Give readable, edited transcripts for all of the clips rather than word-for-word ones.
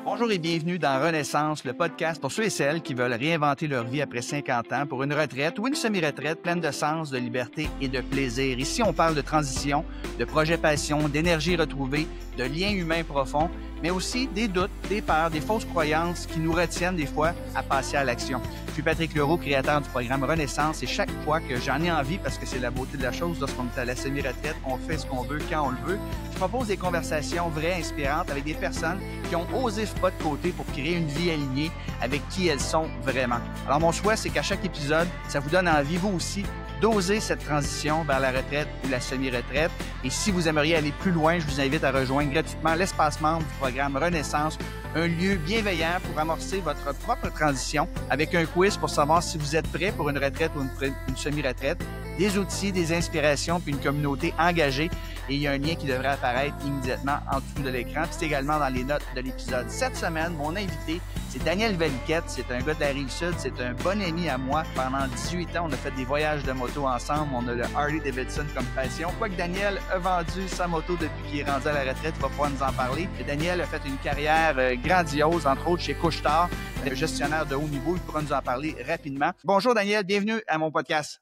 Bonjour et bienvenue dans Renaissance, le podcast pour ceux et celles qui veulent réinventer leur vie après 50 ans pour une retraite ou une semi-retraite pleine de sens, de liberté et de plaisir. Ici, on parle de transition, de projet passion, d'énergie retrouvée, de liens humains profonds, mais aussi des doutes, des peurs, des fausses croyances qui nous retiennent des fois à passer à l'action. Je suis Patrick Leroux, créateur du programme Renaissance, et chaque fois que j'en ai envie, parce que c'est la beauté de la chose, lorsqu'on est à la semi-retraite, on fait ce qu'on veut quand on le veut, je propose des conversations vraies, inspirantes, avec des personnes qui ont osé ce pas de côté pour créer une vie alignée avec qui elles sont vraiment. Alors mon souhait, c'est qu'à chaque épisode, ça vous donne envie, vous aussi, d'oser cette transition vers la retraite ou la semi-retraite. Et si vous aimeriez aller plus loin, je vous invite à rejoindre gratuitement l'espace membre du programme Renaissance, un lieu bienveillant pour amorcer votre propre transition avec un quiz pour savoir si vous êtes prêt pour une retraite ou une semi-retraite, des outils, des inspirations, puis une communauté engagée. Et il y a un lien qui devrait apparaître immédiatement en dessous de l'écran. C'est également dans les notes de l'épisode. Cette semaine, mon invité, c'est Daniel Valiquette. C'est un gars de la Rive-Sud. C'est un bon ami à moi. Pendant 18 ans, on a fait des voyages de moto ensemble. On a le Harley-Davidson comme passion. Quoique Daniel a vendu sa moto depuis qu'il est rendu à la retraite, il va pouvoir nous en parler. Et Daniel a fait une carrière grandiose, entre autres chez Couche-Tard, gestionnaire de haut niveau. Il pourra nous en parler rapidement. Bonjour Daniel, bienvenue à mon podcast.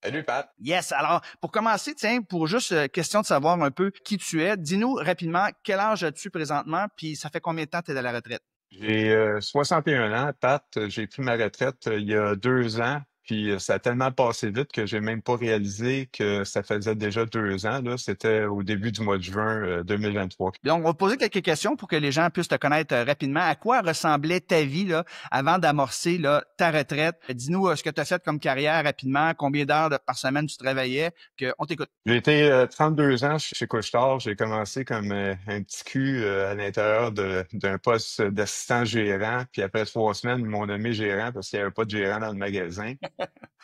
Salut Pat. Yes, alors pour commencer, tiens, pour juste question de savoir un peu qui tu es, dis-nous rapidement quel âge as-tu présentement, puis ça fait combien de temps que tu es à la retraite? J'ai 61 ans, Pat. J'ai pris ma retraite il y a 2 ans. Puis ça a tellement passé vite que j'ai même pas réalisé que ça faisait déjà 2 ans. Là, c'était au début du mois de juin 2023. Donc, on va poser quelques questions pour que les gens puissent te connaître rapidement. À quoi ressemblait ta vie là, avant d'amorcer là, ta retraite? Dis-nous ce que tu as fait comme carrière rapidement, combien d'heures par semaine tu travaillais, qu'on t'écoute. J'ai été 32 ans chez Couche-Tard. J'ai commencé comme un petit cul à l'intérieur d'un poste d'assistant gérant. Puis après 3 semaines, ils m'ont nommé gérant parce qu'il n'y avait pas de gérant dans le magasin.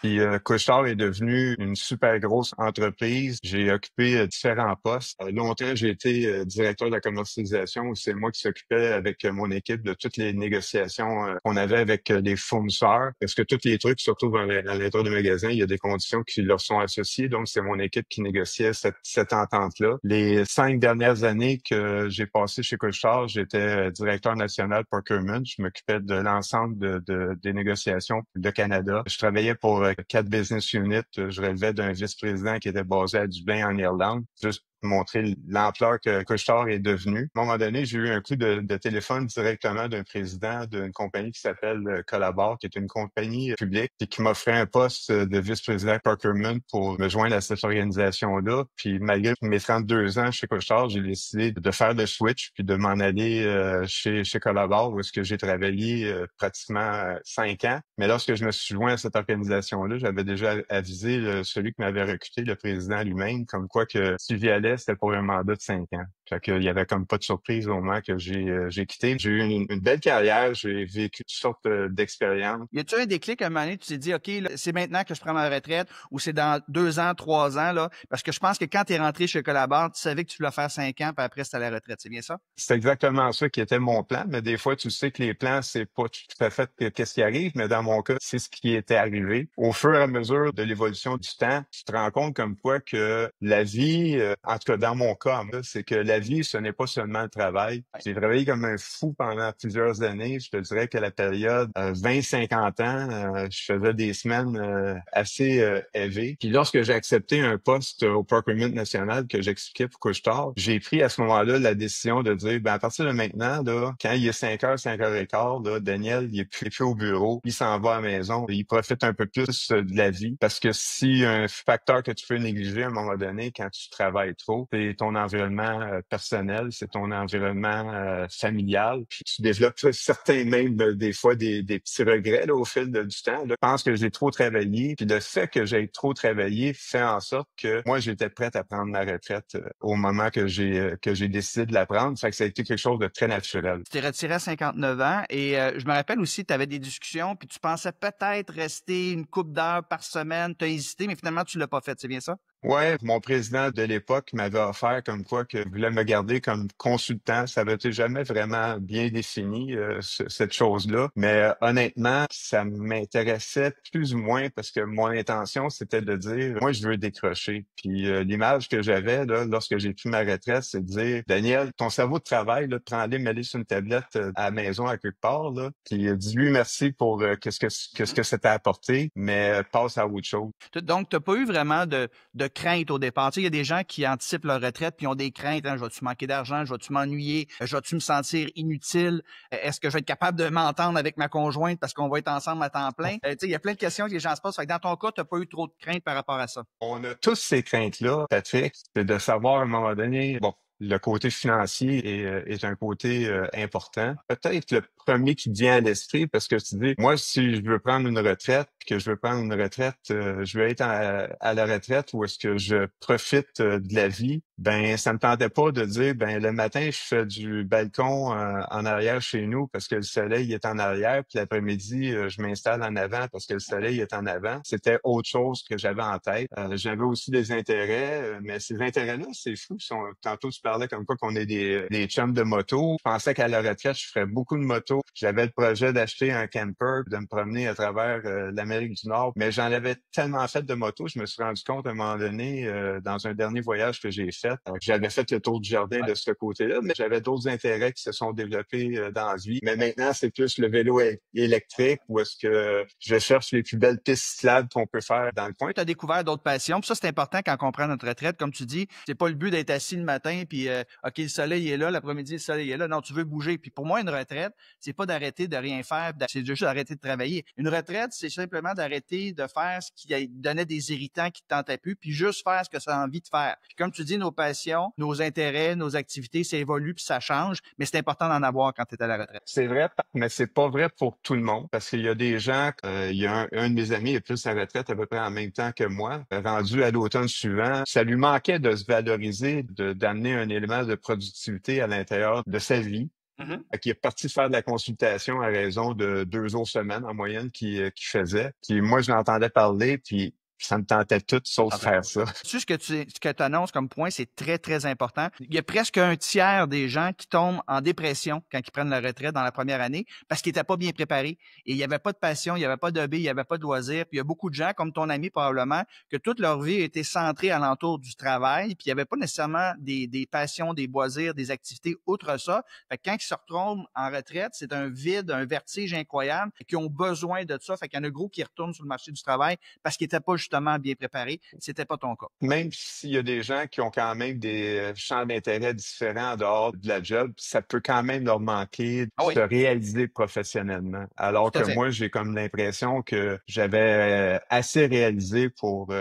Puis Couche-Tard est devenu une super grosse entreprise. J'ai occupé différents postes. Longtemps, j'ai été directeur de la commercialisation. C'est moi qui s'occupais avec mon équipe de toutes les négociations qu'on avait avec les fournisseurs. Parce que tous les trucs, surtout à l'intérieur du magasin, il y a des conditions qui leur sont associées. Donc, c'est mon équipe qui négociait cette entente-là. Les 5 dernières années que j'ai passées chez Couche-Tard, j'étais directeur national procurement. Je m'occupais de l'ensemble des négociations de Canada. Je travaillais pour 4 business units. Je relevais d'un vice-président qui était basé à Dublin, en Irlande. Juste montrer l'ampleur que Couche-Tard est devenu. À un moment donné, j'ai eu un coup de téléphone directement d'un président d'une compagnie qui s'appelle Collabor, qui est une compagnie publique, et qui m'offrait un poste de vice-président procurement pour me joindre à cette organisation-là. Puis malgré mes 32 ans chez Couche-Tard, j'ai décidé de faire le switch puis de m'en aller chez Collabor, où est-ce que j'ai travaillé pratiquement 5 ans. Mais lorsque je me suis joint à cette organisation-là, j'avais déjà avisé celui qui m'avait recruté, le président lui-même, comme quoi que si j'y allais, c'était pour un mandat de 5 ans. Fait qu'il y avait comme pas de surprise au moment que j'ai quitté. J'ai eu une belle carrière, j'ai vécu toutes sortes d'expériences. Y a-tu un déclic à un moment donné, tu t'es dit, OK, là, c'est maintenant que je prends ma retraite ou c'est dans 2 ans, 3 ans, là? Parce que je pense que quand tu es rentré chez Collabor, tu savais que tu voulais faire 5 ans, puis après, c'était à la retraite. C'est bien ça? C'est exactement ça qui était mon plan, mais des fois, tu sais que les plans, c'est pas tout à fait qu'est-ce qui arrive, mais dans mon cas, c'est ce qui était arrivé. Au fur et à mesure de l'évolution du temps, tu te rends compte comme quoi que la vie, en tout cas dans mon cas, c'est que la vie, ce n'est pas seulement le travail. J'ai travaillé comme un fou pendant plusieurs années. Je te dirais que la période 20-50 ans, je faisais des semaines assez élevées. Puis lorsque j'ai accepté un poste au Procurement national que j'expliquais pour Couche-Tard, j'ai pris à ce moment-là la décision de dire, ben à partir de maintenant, là, quand il est 5h, 5h15, là, Daniel, il est plus au bureau, il s'en va à la maison, il profite un peu plus de la vie. Parce que si un facteur que tu peux négliger à un moment donné quand tu travailles trop, c'est ton environnement personnel, c'est ton environnement familial. Puis tu développes certains même des fois des petits regrets là, au fil du temps. Là. Je pense que j'ai trop travaillé. Puis le fait que j'ai trop travaillé fait en sorte que moi, j'étais prête à prendre ma retraite au moment que j'ai décidé de la prendre. Fait que ça a été quelque chose de très naturel. Tu t'es retiré à 59 ans et je me rappelle aussi que tu avais des discussions puis tu pensais peut-être rester une couple d'heures par semaine. Tu as hésité, mais finalement, tu l'as pas fait. C'est bien ça? Ouais, mon président de l'époque m'avait offert comme quoi que voulait me garder comme consultant. Ça avait été jamais vraiment bien défini, cette chose-là. Mais honnêtement, ça m'intéressait plus ou moins parce que mon intention, c'était de dire, moi, je veux décrocher. Puis l'image que j'avais là, lorsque j'ai pris ma retraite, c'est de dire, Daniel, ton cerveau de travail, là, prends-le, mets-le sur une tablette à la maison à quelque part, là, puis dis-lui merci pour qu'est-ce que ça t'a apporté, mais passe à autre chose. Donc, tu n'as pas eu vraiment de crainte au départ. Tu sais, il y a des gens qui anticipent leur retraite puis ont des craintes. Hein, je vais-tu manquer d'argent? Je vais-tu m'ennuyer? Je vais-tu me sentir inutile? Est-ce que je vais être capable de m'entendre avec ma conjointe parce qu'on va être ensemble à temps plein? Tu sais, il y a plein de questions que les gens se posent. Fait que dans ton cas, tu n'as pas eu trop de crainte par rapport à ça. On a tous ces craintes-là, Patrick, c'est de savoir à un moment donné, bon, le côté financier est un côté important. Peut-être le premier qui te vient à l'esprit parce que tu dis, moi, si je veux prendre une retraite, puis que je veux prendre une retraite, je veux être à la retraite ou est-ce que je profite de la vie, ben ça me tentait pas de dire, ben le matin, je fais du balcon en arrière chez nous parce que le soleil est en arrière, puis l'après-midi, je m'installe en avant parce que le soleil est en avant. C'était autre chose que j'avais en tête. J'avais aussi des intérêts, mais ces intérêts-là, c'est fou. Tantôt, tu parlais comme quoi qu'on est des chums de moto. Je pensais qu'à la retraite, je ferais beaucoup de motos. J'avais le projet d'acheter un camper, de me promener à travers l'Amérique du Nord, mais j'en avais tellement fait de moto, je me suis rendu compte à un moment donné, dans un dernier voyage que j'ai fait, j'avais fait le tour du jardin de ce côté-là, mais j'avais d'autres intérêts qui se sont développés dans la vie. Mais maintenant, c'est plus le vélo électrique où est-ce que je cherche les plus belles pistes cyclables qu'on peut faire dans le coin. Tu as découvert d'autres passions. Puis ça, c'est important quand on prend notre retraite. Comme tu dis, c'est pas le but d'être assis le matin puis OK, le soleil est là, l'après-midi, le soleil est là. Non, tu veux bouger. Puis pour moi, une retraite, c'est pas d'arrêter de rien faire, c'est juste d'arrêter de travailler. Une retraite, c'est simplement d'arrêter de faire ce qui donnait des irritants qui te tentaient plus, puis juste faire ce que tu as envie de faire. Puis comme tu dis, nos passions, nos intérêts, nos activités, ça évolue puis ça change, mais c'est important d'en avoir quand tu es à la retraite. C'est vrai, mais c'est pas vrai pour tout le monde parce qu'il y a des gens, il y a un de mes amis, il a pris sa retraite à peu près en même temps que moi, rendu à l'automne suivant. Ça lui manquait de se valoriser, d'amener un élément de productivité à l'intérieur de sa vie. Mhm. Qui est parti faire de la consultation à raison de 2 jours semaine en moyenne qu'il faisait. Puis moi, je l'entendais parler, puis ça me tentait tout sauf faire ça. Tu sais, ce que tu annonces comme point, c'est très, très important. Il y a presque un tiers des gens qui tombent en dépression quand ils prennent leur retraite dans la première année parce qu'ils n'étaient pas bien préparés et il n'y avait pas de passion, il n'y avait pas d'hobby, il n'y avait pas de loisirs. Puis il y a beaucoup de gens, comme ton ami probablement, que toute leur vie a été centrée alentour du travail, puis il n'y avait pas nécessairement des passions, des loisirs, des activités outre ça. Fait que quand ils se retrouvent en retraite, c'est un vide, un vertige incroyable, qui ont besoin de ça. Fait qu'il y en a gros qui retournent sur le marché du travail parce qu'ils n'étaient pas justement bien préparés. C'était pas ton cas. Même s'il y a des gens qui ont quand même des champs d'intérêt différents en dehors de la job, ça peut quand même leur manquer de Ah oui, se réaliser professionnellement. Alors tout à que fait. moi, j'ai comme l'impression que j'avais assez réalisé pour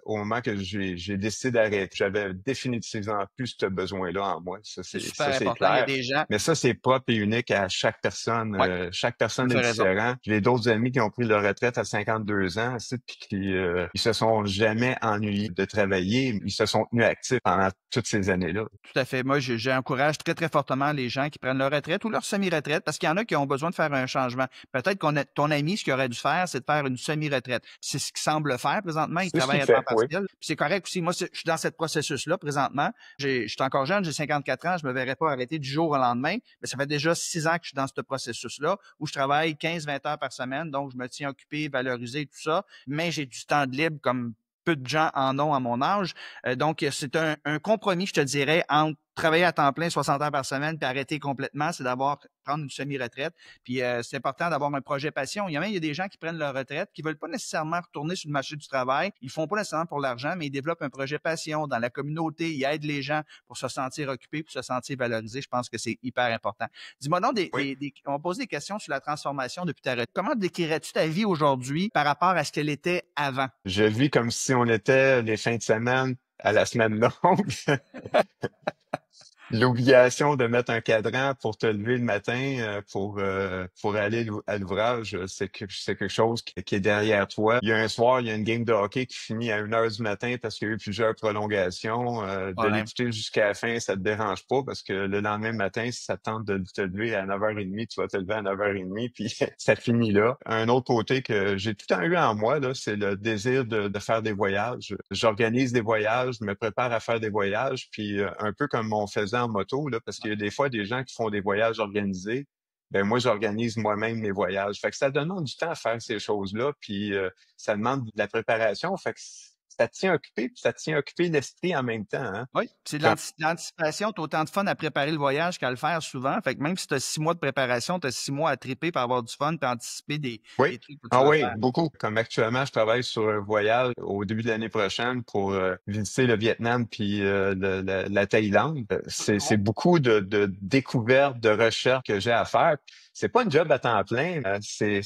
au moment que j'ai décidé d'arrêter. J'avais définitivement plus ce besoin-là en moi. C'est Ça, super c'est important. Il y a clair. des gens. Mais ça, c'est propre et unique à chaque personne. Oui, Chaque personne tu est as raison. différente. J'ai d'autres amis qui ont pris leur retraite à 52 ans, puis qui ils se sont jamais ennuyés de travailler. Ils se sont tenus actifs pendant toutes ces années-là. Tout à fait. Moi, j'encourage très, très fortement les gens qui prennent leur retraite ou leur semi-retraite parce qu'il y en a qui ont besoin de faire un changement. Peut-être ton ami, ce qu'il aurait dû faire, c'est de faire une semi-retraite. C'est ce qu'il semble faire présentement. Il C'est ce travaille qu'il à temps fait, oui. partiel. Puis c'est correct aussi. Moi, je suis dans ce processus-là présentement. Je suis encore jeune, j'ai 54 ans. Je me verrai pas arrêter du jour au lendemain. Mais ça fait déjà 6 ans que je suis dans ce processus-là où je travaille 15-20 heures par semaine. Donc, je me tiens occupé, valorisé, tout ça. Mais j'ai du temps de libre comme peu de gens en ont à mon âge. Donc, c'est un compromis, je te dirais, entre travailler à temps plein 60 heures par semaine puis arrêter complètement, c'est prendre une semi-retraite. Puis c'est important d'avoir un projet passion. Il y a des gens qui prennent leur retraite, qui veulent pas nécessairement retourner sur le marché du travail. Ils font pas nécessairement pour l'argent, mais ils développent un projet passion dans la communauté. Ils aident les gens pour se sentir occupés, pour se sentir valorisés. Je pense que c'est hyper important. Dis-moi donc, Oui. on va poser des questions sur la transformation depuis ta retraite. Comment décrirais-tu ta vie aujourd'hui par rapport à ce qu'elle était avant? Je vis comme si on était les fins de semaine à la semaine longue. L'obligation de mettre un cadran pour te lever le matin pour aller à l'ouvrage, c'est quelque chose qui est derrière toi. Il y a un soir, il y a une game de hockey qui finit à 1 heure du matin parce qu'il y a eu plusieurs prolongations. De Problème. l'écouter jusqu'à la fin, ça te dérange pas parce que le lendemain matin, si ça te tente de te lever à 9h30, tu vas te lever à 9h30, puis ça finit là. Un autre côté que j'ai tout le temps eu en moi, là, c'est le désir de faire des voyages. J'organise des voyages, je me prépare à faire des voyages, puis un peu comme on faisait en moto, là, parce qu'il y a des fois des gens qui font des voyages organisés. Ben moi, j'organise moi-même mes voyages. Fait que ça demande du temps à faire ces choses-là, puis ça demande de la préparation. Fait que ça te tient occupé, puis ça te tient occupé l'esprit en même temps, hein. Oui, c'est de Quand- l'anticipation. Tu as autant de fun à préparer le voyage qu'à le faire souvent. Fait que même si tu as 6 mois de préparation, tu as 6 mois à triper pour avoir du fun et anticiper Oui. des trucs que tu Ah vas oui, faire. beaucoup. Comme actuellement, je travaille sur un voyage au début de l'année prochaine pour visiter le Vietnam puis la Thaïlande. C'est beaucoup de découvertes, de recherches que j'ai à faire. C'est pas une job à temps plein. C'est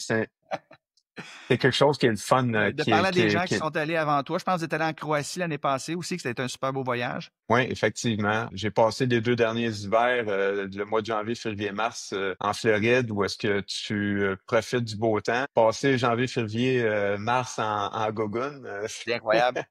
quelque chose qui est le fun, De parler à des gens qui sont allés avant toi. Je pense que tu es allé en Croatie l'année passée aussi, que c'était un super beau voyage. Oui, effectivement. J'ai passé les 2 derniers hivers, le mois de janvier, février, mars, en Floride, où est-ce que tu profites du beau temps. Passé janvier, février, mars en Gogun, C'est incroyable.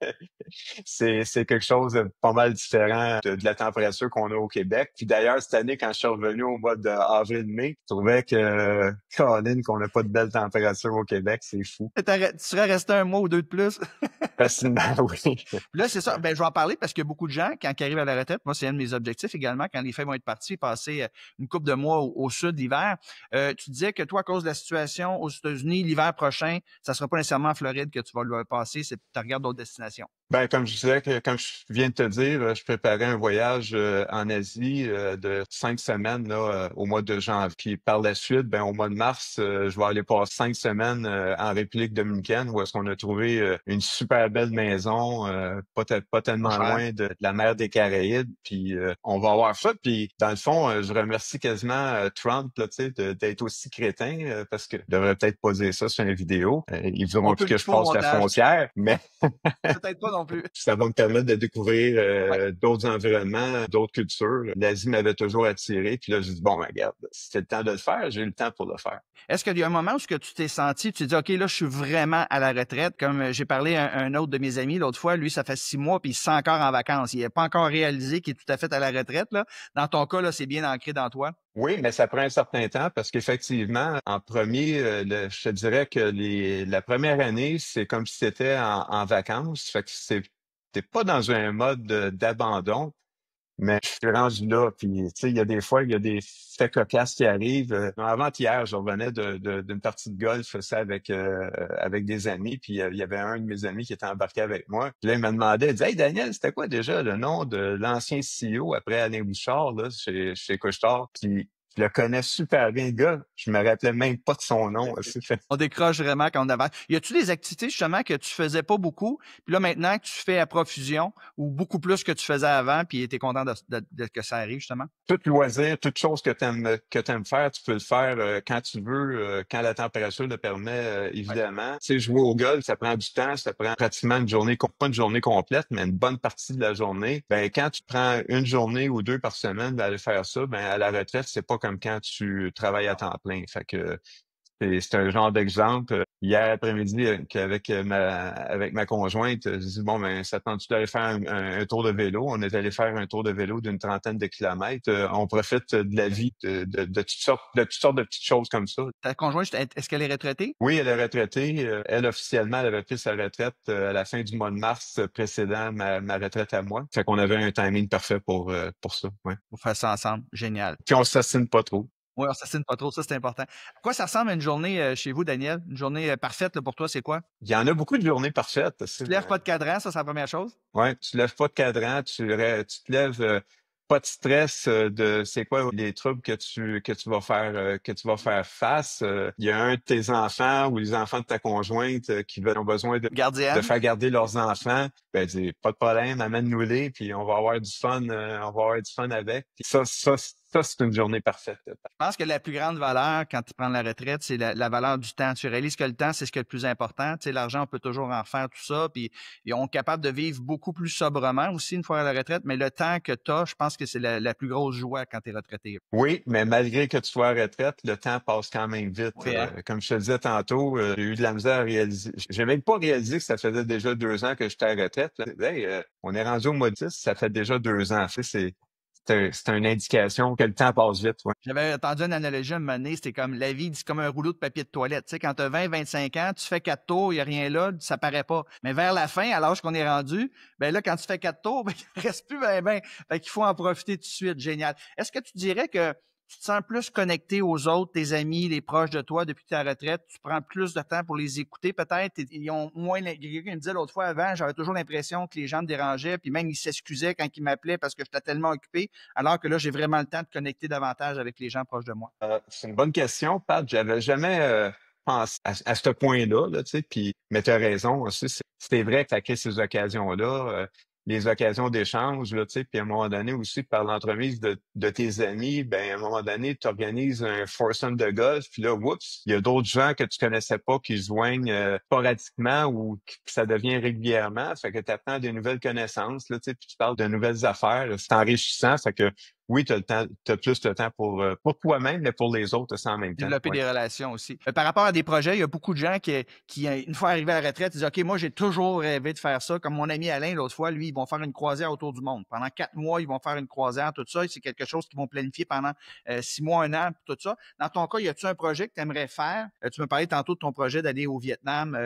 c'est quelque chose de pas mal différent de la température qu'on a au Québec. Puis d'ailleurs, cette année, quand je suis revenu au mois d'avril-mai, je trouvais que, Caroline, qu'on n'a pas de belle température au Québec, c'est fou. Tu serais resté 1 mois ou 2 de plus. Facilement, oui. Puis là, c'est ça. Ben, je vais en parler parce qu'il y a beaucoup de gens, quand ils arrivent à la retraite, moi, c'est un de mes objectifs également, quand les fêtes vont être partis, passer une couple de mois au sud l'hiver. Tu disais que toi, à cause de la situation aux États-Unis, l'hiver prochain, ça sera pas nécessairement en Floride que tu vas le passer, tu regardes d'autres destinations. Ben, comme je disais, comme je viens de te dire, je préparais un voyage en Asie de 5 semaines là, au mois de janvier. Puis par la suite, ben, au mois de mars, je vais aller passer 5 semaines en République dominicaine où est-ce qu'on a trouvé une super belle maison, pas Pas tellement cher. loin de la mer des Caraïbes. Puis on va avoir ça. Puis dans le fond, je remercie quasiment Trump là, tu sais, d'être aussi crétin parce que je devrais peut-être pas dire ça sur une vidéo. Ils On diront peut plus le que je couper au passe la montage. frontière, mais Peut-être pas non plus. ça va me permettre de découvrir Ouais. d'autres environnements, d'autres cultures. L'Asie m'avait toujours attiré. Puis là, j'ai dit, bon, ben, regarde, c'était le temps de le faire, j'ai eu le temps pour le faire. Est-ce qu'il y a un moment où ce que tu t'es senti, tu t'es dit, OK, là, je suis vraiment à la retraite, comme j'ai parlé à un autre de mes amis l'autre fois, lui, ça fait 6 mois, puis il se sent encore en vacances. Il n'a pas encore réalisé qu'il est tout à fait à la retraite, là. Dans ton cas, là, c'est bien ancré dans toi. Oui, mais ça prend un certain temps parce qu'effectivement, en premier, je te dirais que la première année, c'est comme si c'était en vacances. Fait que t'es pas dans un mode d'abandon. Mais je suis rendu là, puis tu sais, il y a des fois, il y a des faits cocasses qui arrivent. Avant-hier, je revenais d'une partie de golf, ça, avec des amis, puis il y avait un de mes amis qui était embarqué avec moi. Puis là, il m'a demandé, il dit, Hey Daniel, c'était quoi déjà le nom de l'ancien CEO après Alain Bouchard, là, chez Couche-Tard? Puis je le connais super bien, le gars. Je me rappelais même pas de son nom. On décroche vraiment quand on avance. Y a-tu des activités, justement, que tu faisais pas beaucoup, puis là, maintenant, que tu fais à profusion, ou beaucoup plus que tu faisais avant, puis tu es content que ça arrive, justement? Tout loisir, toute chose que t'aimes faire, tu peux le faire quand tu veux, quand la température le permet, Ouais. évidemment. Tu sais, jouer au golf, ça prend du temps, ça prend pratiquement une journée, pas une journée complète, mais une bonne partie de la journée. Ben, quand tu prends une journée ou deux par semaine d'aller faire ça, ben, à la retraite, c'est pas comme quand tu travailles à temps plein. Fait que c'est un genre d'exemple. Hier après-midi, avec ma conjointe, j'ai dit, bon, ben, ça tente-tu d'aller faire un tour de vélo? On est allé faire un tour de vélo d'une trentaine de kilomètres. On profite de la vie, de toutes sortes de petites choses comme ça. Ta conjointe, est-ce qu'elle est retraitée? Oui, elle est retraitée. Elle, officiellement, elle avait pris sa retraite à la fin du mois de mars précédent ma retraite à moi. Fait qu'on avait un timing parfait pour ça. Ouais. Pour faire ça ensemble. Génial. Puis on s'assine pas trop. Oui, on s'assine pas trop, ça, c'est important. À quoi ça ressemble à une journée chez vous, Daniel? Une journée parfaite, là, pour toi, c'est quoi? Il y en a beaucoup de journées parfaites. Tu te lèves pas de cadran, ça, c'est la première chose? Ouais, tu lèves pas de cadran, tu te lèves pas de stress de c'est quoi les troubles que tu vas faire face. Il y a un de tes enfants ou les enfants de ta conjointe ont besoin de Gardienne? faire garder leurs enfants. Ben dis pas de problème, amène-nous-les, puis on va avoir du fun, on va avoir du fun avec. Puis ça Ça, c'est une journée parfaite. Je pense que la plus grande valeur quand tu prends la retraite, c'est la valeur du temps. Tu réalises que le temps, c'est ce qui est le plus important. Tu sais, l'argent, on peut toujours en faire tout ça. Puis, et on est capable de vivre beaucoup plus sobrement aussi une fois à la retraite. Mais le temps que tu as, je pense que c'est la plus grosse joie quand tu es retraité. Oui, mais malgré que tu sois à la retraite, le temps passe quand même vite. Oui, hein? Comme je te disais tantôt, j'ai eu de la misère à réaliser. J'ai même pas réalisé que ça faisait déjà 2 ans que j'étais à la retraite. Là. Hey, on est rendu au mois de 10, ça fait déjà 2 ans. Tu sais, c'est une indication que le temps passe vite. Ouais. J'avais entendu une analogie à un moment donné, c'était comme la vie, c'est comme un rouleau de papier de toilette. Tu sais, quand tu as 20-25 ans, tu fais 4 tours, il n'y a rien là, ça paraît pas. Mais vers la fin, à l'âge qu'on est rendu, ben là, quand tu fais 4 tours, ben, il ne reste plus ben. Fait qu'il faut en profiter tout de suite. Génial. Est-ce que tu dirais que tu te sens plus connecté aux autres, tes amis, les proches de toi depuis ta retraite? Tu prends plus de temps pour les écouter peut-être? Ils ont moins... Quelqu'un me disait l'autre fois avant, j'avais toujours l'impression que les gens me dérangeaient, puis même ils s'excusaient quand ils m'appelaient parce que j'étais tellement occupé, alors que là, j'ai vraiment le temps de connecter davantage avec les gens proches de moi. C'est une bonne question, Pat. J'avais jamais pensé à ce point-là, là, tu sais. Puis, mais tu as raison aussi. C'est vrai que ça crée ces occasions-là, les occasions d'échange, là, tu sais. Puis à un moment donné aussi, par l'entremise de tes amis, ben à un moment donné, tu organises un foursome de golf. Puis là, oups, il y a d'autres gens que tu connaissais pas qui se joignent sporadiquement ou que ça devient régulièrement. Fait que tu apprends des nouvelles connaissances, là, tu sais. Puis tu parles de nouvelles affaires. C'est enrichissant. Fait que oui, tu as le temps, t'as plus de temps pour toi-même, mais pour les autres aussi en même temps. Développer Oui. des relations aussi. Par rapport à des projets, il y a beaucoup de gens qui une fois arrivés à la retraite, ils disent OK, moi, j'ai toujours rêvé de faire ça. Comme mon ami Alain, l'autre fois, lui, ils vont faire une croisière autour du monde. Pendant 4 mois, ils vont faire une croisière, tout ça. C'est quelque chose qu'ils vont planifier pendant 6 mois, un an, tout ça. Dans ton cas, y a-tu un projet que tu aimerais faire? Tu me parlais tantôt de ton projet d'aller au Vietnam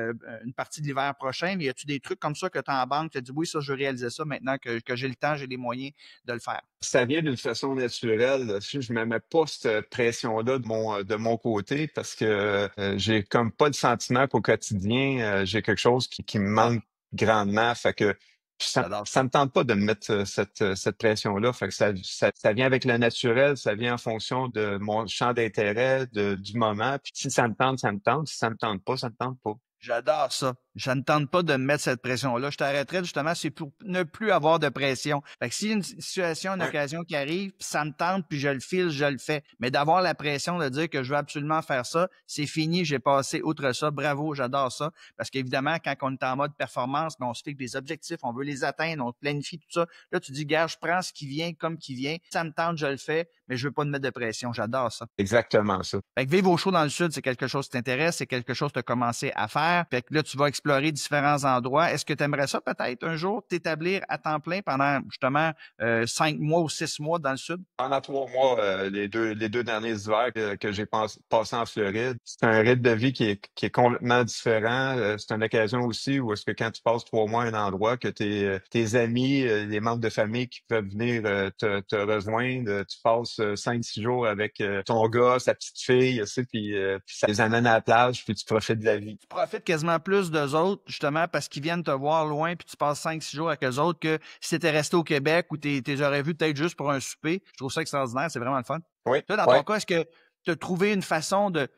une partie de l'hiver prochain, mais y a-tu des trucs comme ça que tu as en banque? Tu as dit oui, ça, je veux réaliser ça maintenant que j'ai le temps, j'ai les moyens de le faire. Ça vient d'une façon naturelle. Je me mets pas cette pression-là de mon côté parce que j'ai comme pas le sentiment qu'au quotidien, j'ai quelque chose qui me Ah, manque grandement. Fait que ça, j'adore ça ça. me tente pas de me mettre cette pression-là. Fait que ça vient avec le naturel, ça vient en fonction de mon champ d'intérêt, du moment. Puis si ça me tente, ça me tente. Si ça me tente pas, ça me tente pas. J'adore ça. Je ne tente pas de me mettre cette pression-là. Je t'arrêterai justement, c'est pour ne plus avoir de pression. Fait que s'il y a une situation, une Ouais. occasion qui arrive, puis ça me tente, puis je le file, je le fais. Mais d'avoir la pression de dire que je veux absolument faire ça, c'est fini, j'ai passé outre ça. Bravo, j'adore ça. Parce qu'évidemment, quand on est en mode performance, ben, on se fixe des objectifs, on veut les atteindre, on planifie tout ça. Là, tu dis, gars, je prends ce qui vient comme qui vient. Ça me tente, je le fais, mais je veux pas me mettre de pression. J'adore ça. Exactement ça. Fait que vivre au chaud dans le sud, c'est quelque chose qui t'intéresse, c'est quelque chose que tu as commencé à faire. Fait que là, tu vas explorer différents endroits. Est-ce que tu aimerais ça peut-être un jour t'établir à temps plein pendant justement 5 mois ou 6 mois dans le sud? Pendant 3 mois, les deux derniers hivers que j'ai passé en Floride, c'est un rythme de vie qui est complètement différent. C'est une occasion aussi où est-ce que quand tu passes 3 mois à un endroit, que tes amis, les membres de famille qui peuvent venir te rejoindre, tu passes 5-6 jours avec ton gars, sa petite fille, tu sais, puis ça les amène à la plage, puis tu profites de la vie. Tu profites quasiment plus d'eux autres, justement, parce qu'ils viennent te voir loin, puis tu passes 5-6 jours avec eux autres que si tu étais resté au Québec ou tu les aurais vus peut-être juste pour un souper. Je trouve ça extraordinaire, c'est vraiment le fun. Oui, Toi, dans oui. ton cas, est-ce que tu as trouvé une façon de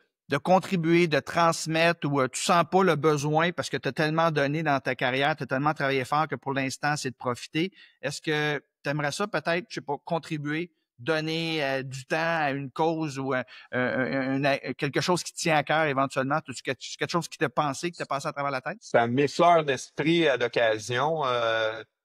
contribuer, de transmettre ou tu sens pas le besoin parce que tu as tellement donné dans ta carrière, tu as tellement travaillé fort que pour l'instant, c'est de profiter. Est-ce que tu aimerais ça peut-être, je sais pas, contribuer, donner du temps à une cause ou quelque chose qui te tient à cœur éventuellement? As-tu quelque chose qui t'a pensé, qui t'a passé à travers la tête? Ça m'effleure l'esprit à l'occasion,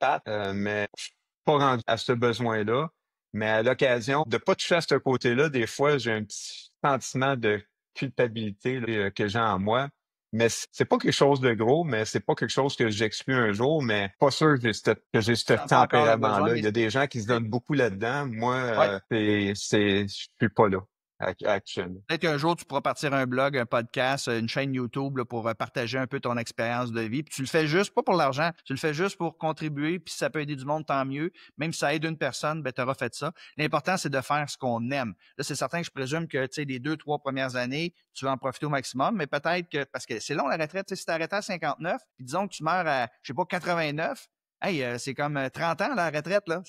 Pat, mais je suis pas rendu à ce besoin-là. Mais à l'occasion de pas toucher à ce côté-là, des fois, j'ai un petit sentiment de culpabilité là, que j'ai en moi. Mais c'est pas quelque chose de gros, mais c'est pas quelque chose que j'exclus un jour, mais pas sûr que j'ai ce Tu sens pas encore le besoin, tempérament-là. mais Il y a des gens qui se donnent beaucoup là-dedans. Moi, ouais. je suis pas là actuellement. Peut-être qu'un jour, tu pourras partir un blog, un podcast, une chaîne YouTube là, pour partager un peu ton expérience de vie. Puis tu le fais juste, pas pour l'argent, tu le fais juste pour contribuer. Puis si ça peut aider du monde, tant mieux. Même si ça aide une personne, ben tu auras fait ça. L'important, c'est de faire ce qu'on aime. Là, c'est certain que je présume que les 2-3 premières années, tu vas en profiter au maximum. Mais peut-être que, parce que c'est long la retraite, si tu arrêté à 59, puis disons que tu meurs à, je sais pas, 89, hey, c'est comme 30 ans la retraite, là.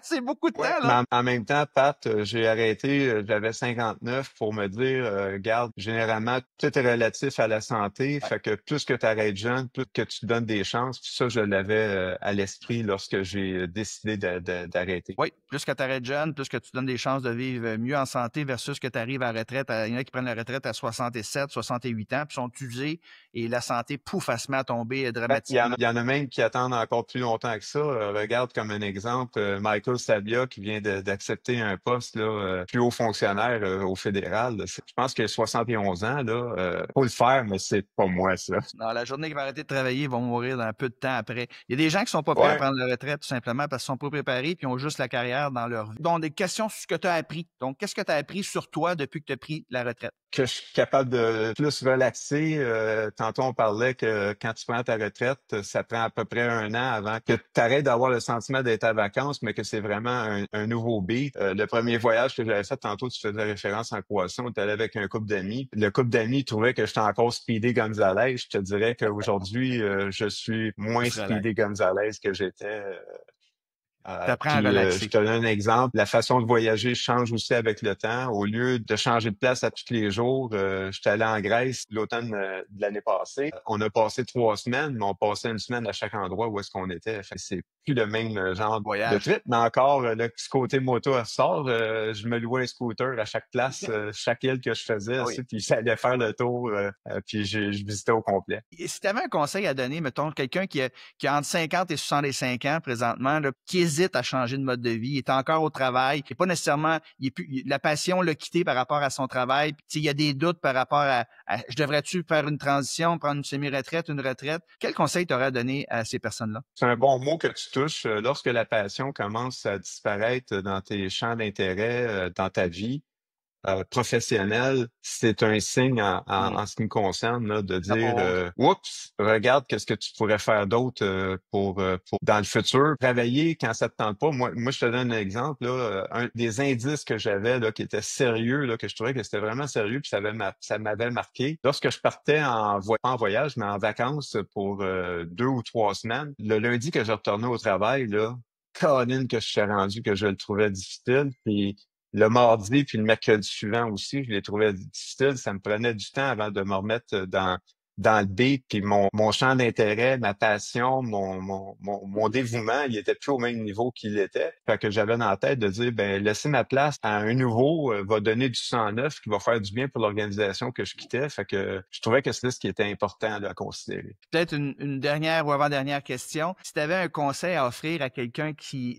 C'est beaucoup de Ouais, temps, mais là. en même temps, Pat, j'ai arrêté, j'avais 59 pour me dire, regarde, généralement, tout est relatif à la santé, Ouais. fait que plus que tu arrêtes jeune, plus que tu te donnes des chances. Puis ça, je l'avais à l'esprit lorsque j'ai décidé d'arrêter. Oui, plus que tu arrêtes jeune, plus que tu donnes des chances de vivre mieux en santé versus que tu arrives à la retraite. Il y en a qui prennent la retraite à 67, 68 ans, puis sont usés et la santé, pouf, elle se met à tomber Ben, dramatiquement. il y en a même qui attendent encore plus longtemps que ça. Regarde comme un exemple, Michael Sabia qui vient d'accepter un poste là, plus haut fonctionnaire au fédéral. Là. Je pense qu'il a 71 ans. Là, faut le faire, mais c'est pas moi, ça. Dans la journée qu'ils vont arrêter de travailler, ils vont mourir dans un peu de temps après. Il y a des gens qui sont pas prêts à Ouais. prendre la retraite tout simplement parce qu'ils sont pas préparés puis ont juste la carrière dans leur vie. Donc, des questions sur ce que tu as appris. Donc, qu'est-ce que tu as appris sur toi depuis que tu as pris la retraite? Que je suis capable de plus relaxer. Tantôt, on parlait que quand tu prends ta retraite, ça prend à peu près un an avant que tu arrêtes d'avoir le sentiment d'être à vacances, mais que c'est vraiment un nouveau beat. Le premier voyage que j'avais fait, tantôt, tu faisais référence en Croatie, on était allé avec un couple d'amis. Le couple d'amis trouvait que j'étais encore Speedy Gonzalez. Je te dirais qu'aujourd'hui, je suis moins Plus relax. Speedy Gonzalez que j'étais. Tu apprends à Puis je relaxer. te donne un exemple. La façon de voyager change aussi avec le temps. Au lieu de changer de place à tous les jours, j'étais allé en Grèce l'automne de l'année passée. On a passé 3 semaines, mais on passait une semaine à chaque endroit où est-ce qu'on était. Fait que c'est plus le même genre de Voyage. trip, mais encore le petit côté moto ressort. Je me louais un scooter à chaque place, chaque île que je faisais, Oui. aussi, puis j'allais faire le tour, puis je visitais au complet. Et si tu avais un conseil à donner, mettons, quelqu'un qui a entre 50 et 65 ans présentement, là, qui hésite à changer de mode de vie, il est encore au travail, qui est pas nécessairement, la passion l'a quitté par rapport à son travail, puis il y a des doutes par rapport je devrais-tu faire une transition, prendre une semi-retraite, une retraite? Quel conseil tu aurais à donner à ces personnes-là? C'est un bon mot que tu touches. Lorsque la passion commence à disparaître dans tes champs d'intérêt, dans ta vie professionnelle, c'est un signe Hmm. en ce qui me concerne là, de dire D'abord, oups, regarde qu'est-ce que tu pourrais faire d'autre pour dans le futur. Travailler quand ça te tente pas. Moi, je te donne un exemple. Là, un des indices que j'avais là, qui était sérieux, là, que je trouvais que c'était vraiment sérieux, puis ça m'avait marqué. Lorsque je partais pas en voyage, mais en vacances pour 2 ou 3 semaines, le lundi que je retournais au travail, là, Colin, que je suis rendu que je le trouvais difficile. Puis le mardi puis le mercredi suivant aussi, je les trouvais difficiles. Ça me prenait du temps avant de me remettre dans le beat. Puis mon champ d'intérêt, ma passion, mon dévouement, il était plus au même niveau qu'il était. Fait que j'avais dans la tête de dire, ben laisser ma place à un nouveau va donner du sang neuf qui va faire du bien pour l'organisation que je quittais. Fait que je trouvais que c'est ce qui était important là, à considérer. peut-être une dernière ou avant-dernière question. Si tu avais un conseil à offrir à quelqu'un qui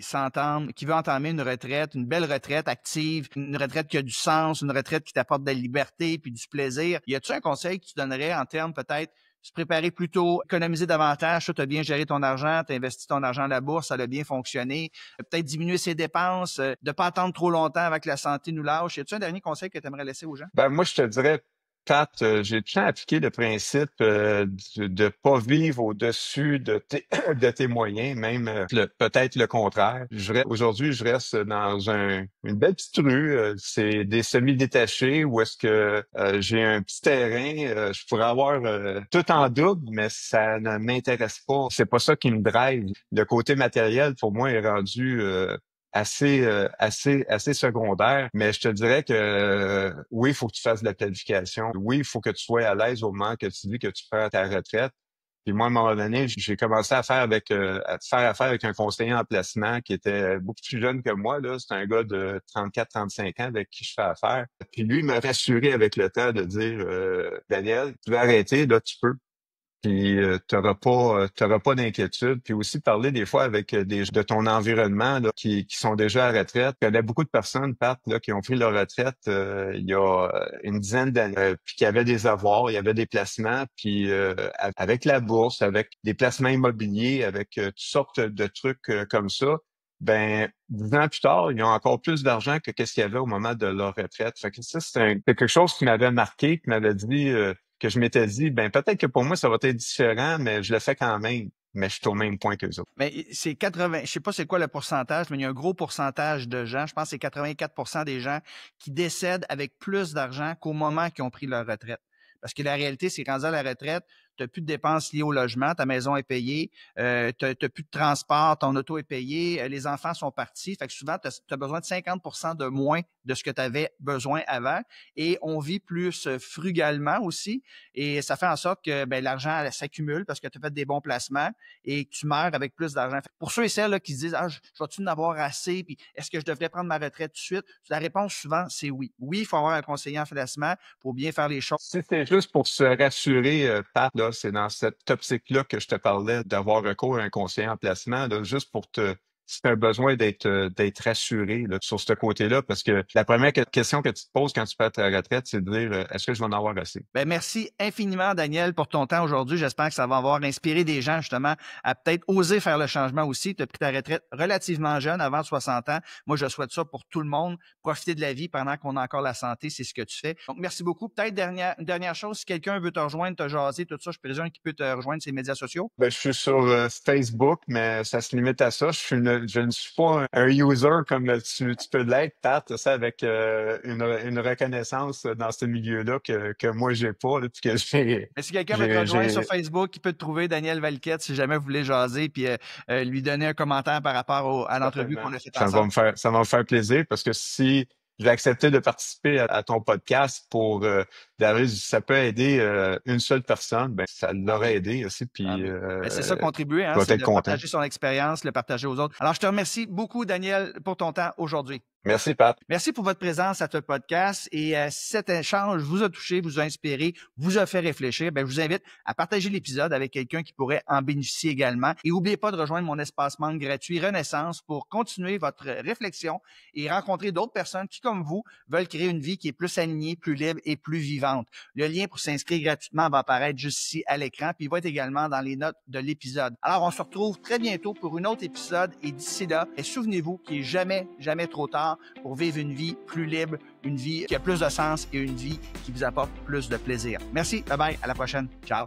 veut entamer une retraite, une belle retraite active, une retraite qui a du sens, une retraite qui t'apporte de la liberté puis du plaisir, y a-tu un conseil que tu donnerais en termes peut-être se préparer plus tôt, économiser davantage, tu as bien géré ton argent, tu as investi ton argent à la bourse, ça a bien fonctionné, peut-être diminuer ses dépenses, de pas attendre trop longtemps avant que la santé nous lâche. Y a-tu un dernier conseil que tu aimerais laisser aux gens? Ben moi, je te dirais Pat, j'ai tout le temps appliqué le principe de pas vivre au-dessus de tes moyens, même peut-être le contraire. Aujourd'hui, je reste dans une belle petite rue. C'est des semi-détachés où est-ce que j'ai un petit terrain. Je pourrais avoir tout en double, mais ça ne m'intéresse pas. C'est pas ça qui me drive. Le côté matériel, pour moi, est rendu assez secondaire, mais je te dirais que oui, il faut que tu fasses de la planification. Oui, il faut que tu sois à l'aise au moment que tu dis que tu prends ta retraite. Puis moi, à un moment donné, j'ai commencé à faire affaire avec un conseiller en placement qui était beaucoup plus jeune que moi. Là, c'est un gars de 34-35 ans avec qui je fais affaire. Puis lui, il m'a rassuré avec le temps de dire Daniel, tu veux arrêter, là, tu peux. Puis t'auras pas d'inquiétude. Puis aussi parler des fois avec de ton environnement là, qui sont déjà à la retraite. Il y a beaucoup de personnes, Pat, là, qui ont pris leur retraite il y a une dizaine d'années, puis qui avaient des avoirs, il y avait des placements, puis avec la bourse, avec des placements immobiliers, avec toutes sortes de trucs comme ça. Ben, 10 ans plus tard, ils ont encore plus d'argent que qu'est-ce qu'il y avait au moment de leur retraite. Fait que ça, c'est quelque chose qui m'avait marqué, qui m'avait dit que je m'étais dit, ben peut-être que pour moi, ça va être différent, mais je le fais quand même. Mais je suis au même point que eux autres. Mais c'est 80, je sais pas c'est quoi le pourcentage, mais il y a un gros pourcentage de gens, je pense que c'est 84% des gens qui décèdent avec plus d'argent qu'au moment qu'ils ont pris leur retraite. Parce que la réalité, c'est que rendu à la retraite, tu n'as plus de dépenses liées au logement, ta maison est payée, tu n'as plus de transport, ton auto est payé, les enfants sont partis. Fait que souvent, tu as besoin de 50% de moins de ce que tu avais besoin avant. Et on vit plus frugalement aussi. Et ça fait en sorte que l'argent s'accumule parce que tu as fait des bons placements et que tu meurs avec plus d'argent. Pour ceux et celles là, qui se disent « Ah, je vais-tu en avoir assez? Puis est-ce que je devrais prendre ma retraite tout de suite? » La réponse souvent, c'est oui. Oui, il faut avoir un conseiller en placement pour bien faire les choses. Si c'est juste pour se rassurer, Pat, là, c'est dans cette optique-là que je te parlais d'avoir recours à un conseiller en placement, là, juste pour si tu as besoin d'être rassuré là, sur ce côté-là, parce que la première question que tu te poses quand tu pars à ta retraite, c'est de dire est-ce que je vais en avoir assez? Merci infiniment, Daniel, pour ton temps aujourd'hui. J'espère que ça va avoir inspiré des gens, justement, à peut-être oser faire le changement aussi. Tu as pris ta retraite relativement jeune, avant 60 ans. Moi, je souhaite ça pour tout le monde. Profiter de la vie pendant qu'on a encore la santé, c'est ce que tu fais. Donc, merci beaucoup. Peut-être dernière chose, si quelqu'un veut te rejoindre, te jaser, tout ça, je présume qu'il peut te rejoindre sur les médias sociaux. Je suis sur Facebook, mais ça se limite à ça. Je ne suis pas un user comme tu peux l'être, Pat, ça avec une reconnaissance dans ce milieu-là que moi j'ai pas, là, puis que Mais si quelqu'un veut te rejoindre sur Facebook, il peut te trouver Daniel Valquette si jamais vous voulez jaser puis lui donner un commentaire par rapport à l'entrevue qu'on a faite ensemble. Ça va me faire plaisir parce que si j'ai accepté de participer à ton podcast pour ça peut aider une seule personne, ça l'aurait aidé aussi. Puis c'est ça, contribuer, je vais c'est être de content. partager son expérience, le partager aux autres. Alors, je te remercie beaucoup, Daniel, pour ton temps aujourd'hui. Merci, Pat. Merci pour votre présence à ce podcast et si cet échange vous a touché, vous a inspiré, vous a fait réfléchir, je vous invite à partager l'épisode avec quelqu'un qui pourrait en bénéficier également. Et n'oubliez pas de rejoindre mon espace membre gratuit Renaissance pour continuer votre réflexion et rencontrer d'autres personnes qui, comme vous, veulent créer une vie qui est plus alignée, plus libre et plus vivante. Le lien pour s'inscrire gratuitement va apparaître juste ici à l'écran, puis il va être également dans les notes de l'épisode. Alors, on se retrouve très bientôt pour un autre épisode et d'ici là, souvenez-vous qu'il n'est jamais, jamais trop tard pour vivre une vie plus libre, une vie qui a plus de sens et une vie qui vous apporte plus de plaisir. Merci, bye bye, à la prochaine. Ciao.